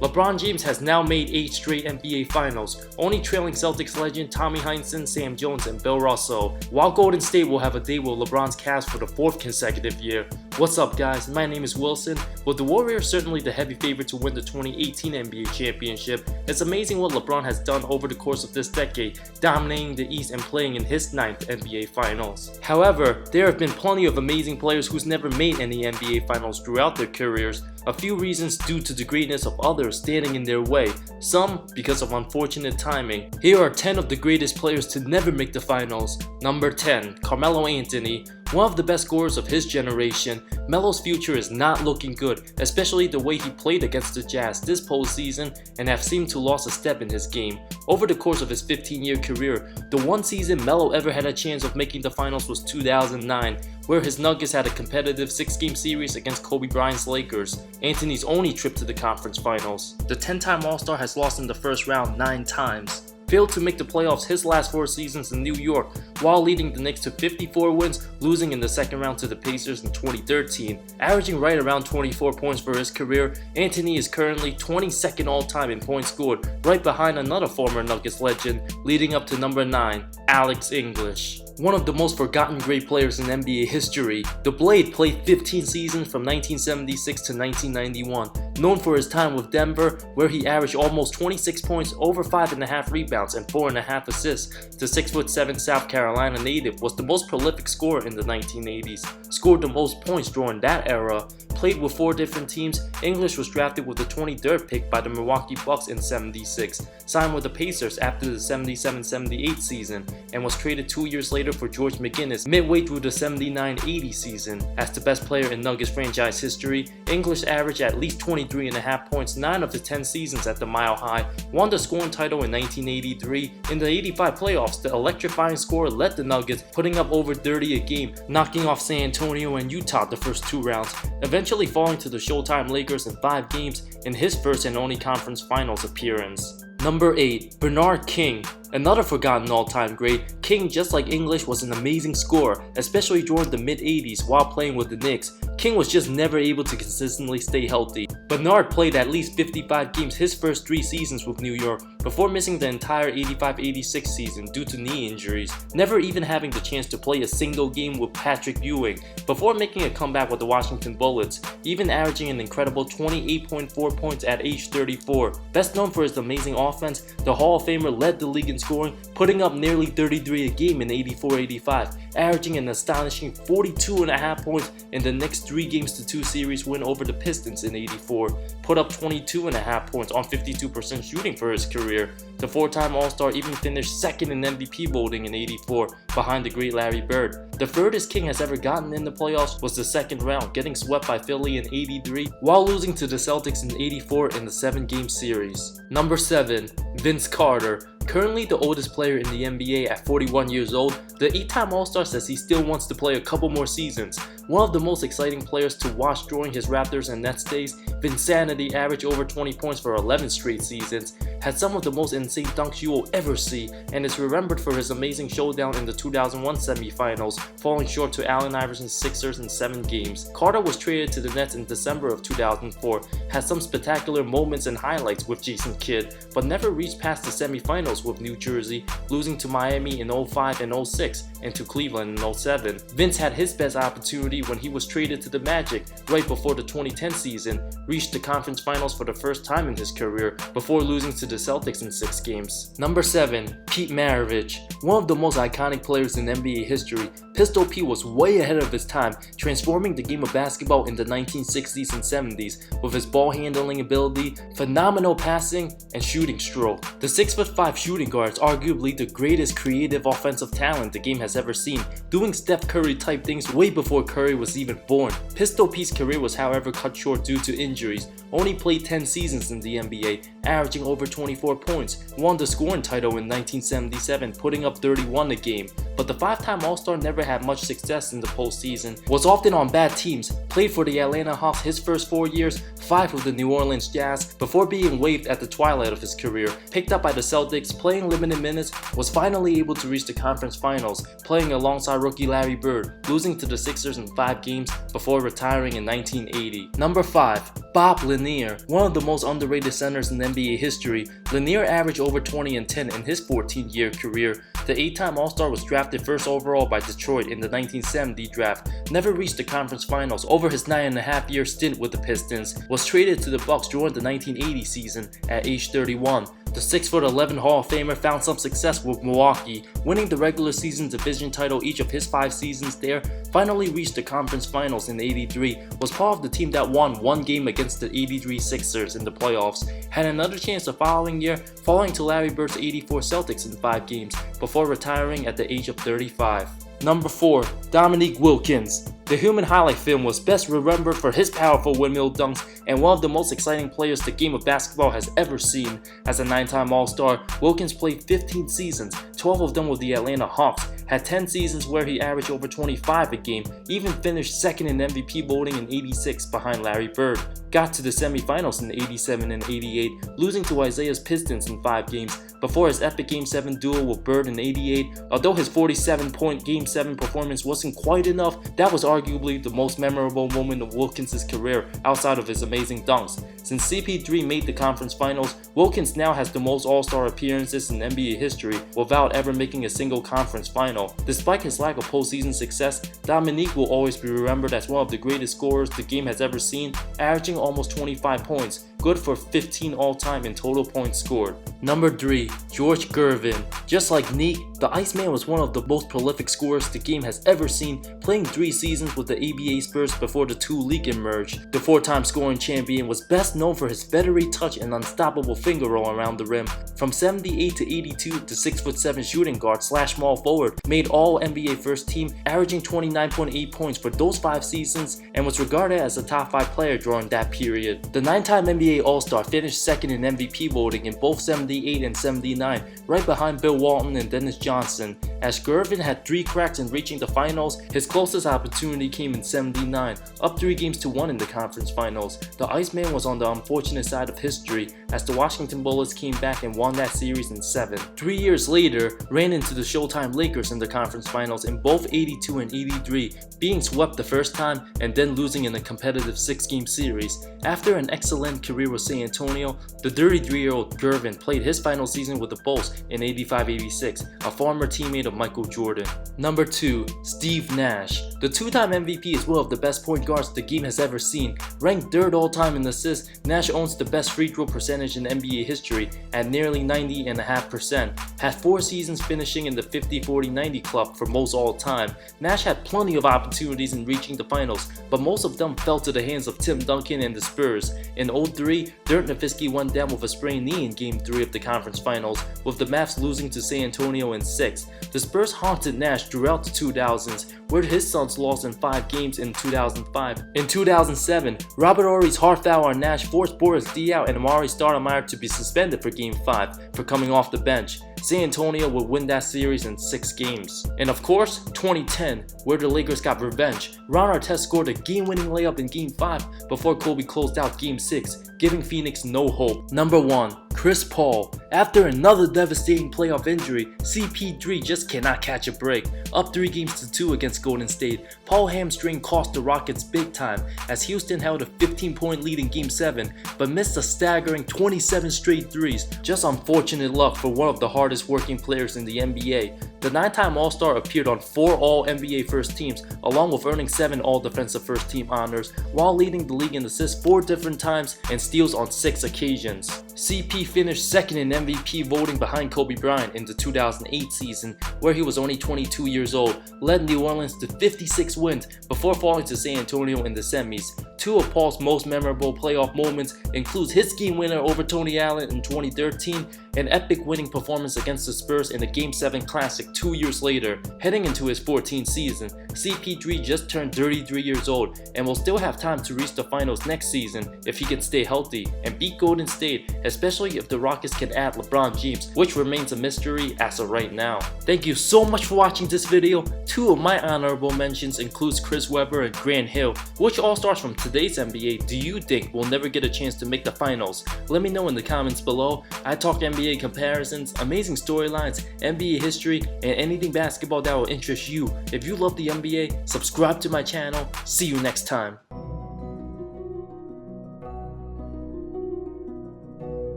LeBron James has now made 8 straight NBA Finals, only trailing Celtics legend Tommy Heinsohn, Sam Jones, and Bill Russell, while Golden State will have a day with LeBron's Cavs for the 4th consecutive year. What's up guys, my name is Wilson. With the Warriors certainly the heavy favorite to win the 2018 NBA Championship, it's amazing what LeBron has done over the course of this decade, dominating the East and playing in his 9th NBA Finals. However, there have been plenty of amazing players who's never made any NBA Finals throughout their careers, a few reasons due to the greatness of others standing in their way, some because of unfortunate timing. Here are 10 of the greatest players to never make the finals. Number 10, Carmelo Anthony. One of the best scorers of his generation, Melo's future is not looking good, especially the way he played against the Jazz this postseason and have seemed to lose a step in his game. Over the course of his 15-year career, the one season Melo ever had a chance of making the finals was 2009, where his Nuggets had a competitive 6-game series against Kobe Bryant's Lakers, Anthony's only trip to the conference finals. The 10-time All-Star has lost in the first round 9 times. Failed to make the playoffs his last 4 seasons in New York, while leading the Knicks to 54 wins, losing in the second round to the Pacers in 2013. Averaging right around 24 points for his career, Anthony is currently 22nd all-time in points scored, right behind another former Nuggets legend, leading up to number 9, Alex English. One of the most forgotten great players in NBA history, the Blade played 15 seasons from 1976 to 1991, known for his time with Denver, where he averaged almost 26 points, over 5.5 rebounds, and 4.5 assists. The 6'7" South Carolina native was the most prolific scorer in the 1980s, scored the most points during that era. Played with 4 different teams, English was drafted with the 23rd pick by the Milwaukee Bucks in '76, signed with the Pacers after the 77-78 season, and was traded 2 years later for George McGinnis midway through the 79-80 season. As the best player in Nuggets franchise history, English averaged at least 23.5 points 9 of the 10 seasons at the Mile High, won the scoring title in 1983. In the 85 playoffs, the electrifying scorer led the Nuggets, putting up over 30 a game, knocking off San Antonio and Utah the first 2 rounds, eventually falling to the Showtime Lakers in 5 games in his first and only conference finals appearance. Number 8, Bernard King. Another forgotten all-time great, King, just like English, was an amazing scorer, especially during the mid-80s while playing with the Knicks. King was just never able to consistently stay healthy. Bernard played at least 55 games his first 3 seasons with New York, before missing the entire 85-86 season due to knee injuries, never even having the chance to play a single game with Patrick Ewing, before making a comeback with the Washington Bullets, even averaging an incredible 28.4 points at age 34. Best known for his amazing offense, the Hall of Famer led the league in scoring, putting up nearly 33 a game in 84-85, averaging an astonishing 42.5 points in the next 3 games to 2 series win over the Pistons in '84, put up 22.5 points on 52% shooting for his career. The 4-time All-Star even finished second in MVP voting in '84, behind the great Larry Bird. The furthest King has ever gotten in the playoffs was the second round, getting swept by Philly in '83, while losing to the Celtics in '84 in the 7-game series. Number 7, Vince Carter. Currently the oldest player in the NBA at 41 years old, the 8-time All-Star says he still wants to play a couple more seasons. One of the most exciting players to watch during his Raptors and Nets days, Vinsanity averaged over 20 points for 11 straight seasons, had some of the most insane dunks you will ever see, and is remembered for his amazing showdown in the 2001 semifinals, falling short to Allen Iverson's Sixers in 7 games. Carter was traded to the Nets in December of 2004, had some spectacular moments and highlights with Jason Kidd, but never reached past the semifinals with New Jersey, losing to Miami in 05 and 06 and to Cleveland in 07. Vince had his best opportunity when he was traded to the Magic right before the 2010 season, reached the conference finals for the first time in his career before losing to the Celtics in 6 games. Number 7, Pete Maravich. One of the most iconic players in NBA history, Pistol Pete was way ahead of his time, transforming the game of basketball in the 1960s and 70s with his ball handling ability, phenomenal passing, and shooting stroke. The 6'5" shooting guard is arguably the greatest creative offensive talent the game has ever seen, doing Steph Curry type things way before Curry was even born. Pistol Pete's career was however cut short due to injuries, only played 10 seasons in the NBA, averaging over 24 points, won the scoring title in 1977, putting up 31 a game. But the 5-time All-Star never had much success in the postseason, was often on bad teams, played for the Atlanta Hawks his first 4 years, 5 with the New Orleans Jazz, before being waived at the twilight of his career, picked up by the Celtics, playing limited minutes, was finally able to reach the conference finals, playing alongside rookie Larry Bird, losing to the Sixers in 5 games before retiring in 1980. Number 5. Bob Lanier. One of the most underrated centers in NBA history, Lanier averaged over 20 and 10 in his 14-year career. The 8-time All-Star was drafted first overall by Detroit in the 1970 draft, never reached the conference finals over his 9.5-year stint with the Pistons, was traded to the Bucks during the 1980 season at age 31. The 6'11" Hall of Famer found some success with Milwaukee, winning the regular season division title each of his 5 seasons there, finally reached the conference finals in '83, was part of the team that won 1 game against the '83 Sixers in the playoffs, had another chance the following year, falling to Larry Bird's '84 Celtics in 5 games, before retiring at the age of 35. Number 4. Dominique Wilkins. The human highlight film was best remembered for his powerful windmill dunks and one of the most exciting players the game of basketball has ever seen. As a 9-time All-Star, Wilkins played 15 seasons, 12 of them with the Atlanta Hawks, had 10 seasons where he averaged over 25 a game, even finished second in MVP voting in '86 behind Larry Bird, got to the semifinals in '87 and '88, losing to Isaiah's Pistons in 5 games, before his epic Game 7 duel with Bird in '88. Although his 47-point Game 7 performance wasn't quite enough, that was arguably the most memorable moment of Wilkins' career outside of his amazing dunks. Since CP3 made the conference finals, Wilkins now has the most All-Star appearances in NBA history without ever making a single conference final. Despite his lack of postseason success, Dominique will always be remembered as one of the greatest scorers the game has ever seen, averaging almost 25 points, good for 15 all-time in total points scored. Number 3. George Gervin. Just like Neek, the Iceman was one of the most prolific scorers the game has ever seen, playing 3 seasons with the ABA Spurs before the 2 league emerged. The 4-time scoring champion was best known for his feathery touch and unstoppable finger roll around the rim. From 78 to 82, the 6'7" shooting guard / small forward made all NBA first team, averaging 29.8 points for those 5 seasons and was regarded as a top 5 player during that period. The 9-time NBA All-Star finished second in MVP voting in both 78 and 79, right behind Bill Walton and Dennis Johnson. As Gervin had 3 cracks in reaching the finals, his closest opportunity came in 79, up 3 games to 1 in the conference finals. The Iceman was on the unfortunate side of history, as the Washington Bullets came back and won that series in 7. 3 years later, ran into the Showtime Lakers in the conference finals in both 82 and 83, being swept the first time and then losing in a competitive 6-game series. After an excellent career with San Antonio, the 33-year-old Gervin played his final season with the Bulls in '85-86, a former teammate of Michael Jordan. Number 2. Steve Nash. The 2-time MVP is one of the best point guards the game has ever seen. Ranked 3rd all-time in assists, Nash owns the best free throw percentage in NBA history at nearly 90.5%. Had 4 seasons finishing in the 50-40-90 club for most all-time. Nash had plenty of opportunities in reaching the finals, but most of them fell to the hands of Tim Duncan and the Spurs. In '03, Dirk Nowitzki went down with a sprained knee in Game 3 of the conference finals, with the Mavs losing to San Antonio in 6. The Spurs haunted Nash throughout the 2000s, where his Suns lost in 5 games in 2005. In 2007, Robert Horry's hard foul on Nash forced Boris Diaw and Amari Stoudemire to be suspended for Game 5 for coming off the bench. San Antonio would win that series in 6 games. And of course, 2010, where the Lakers got revenge. Ron Artest scored a game-winning layup in Game 5 before Kobe closed out Game 6, giving Phoenix no hope. Number 1. Chris Paul. After another devastating playoff injury, CP3 just cannot catch a break. Up 3 games to 2 against Golden State, Paul hamstring cost the Rockets big time as Houston held a 15-point lead in Game 7 but missed a staggering 27 straight threes. Just unfortunate luck for one of the hardest working players in the NBA. The 9-time All-Star appeared on 4 All-NBA first teams, along with earning 7 All-Defensive First Team honors, while leading the league in assists 4 different times and steals on 6 occasions. CP finished second in MVP voting behind Kobe Bryant in the 2008 season, where he was only 22 years old, led New Orleans to 56 wins before falling to San Antonio in the semis. 2 of Paul's most memorable playoff moments includes his game winner over Tony Allen in 2013, an epic winning performance against the Spurs in the Game 7 Classic 2 years later. Heading into his 14th season, CP3 just turned 33 years old and will still have time to reach the finals next season if he can stay healthy and beat Golden State, especially if the Rockets can add LeBron James, which remains a mystery as of right now. Thank you so much for watching this video. Two of my honorable mentions includes Chris Webber and Grant Hill. Which All-Stars from today's NBA do you think will never get a chance to make the finals? Let me know in the comments below. I talk NBA comparisons, amazing storylines, NBA history, and anything basketball that will interest you. If you love the NBA, subscribe to my channel. See you next time.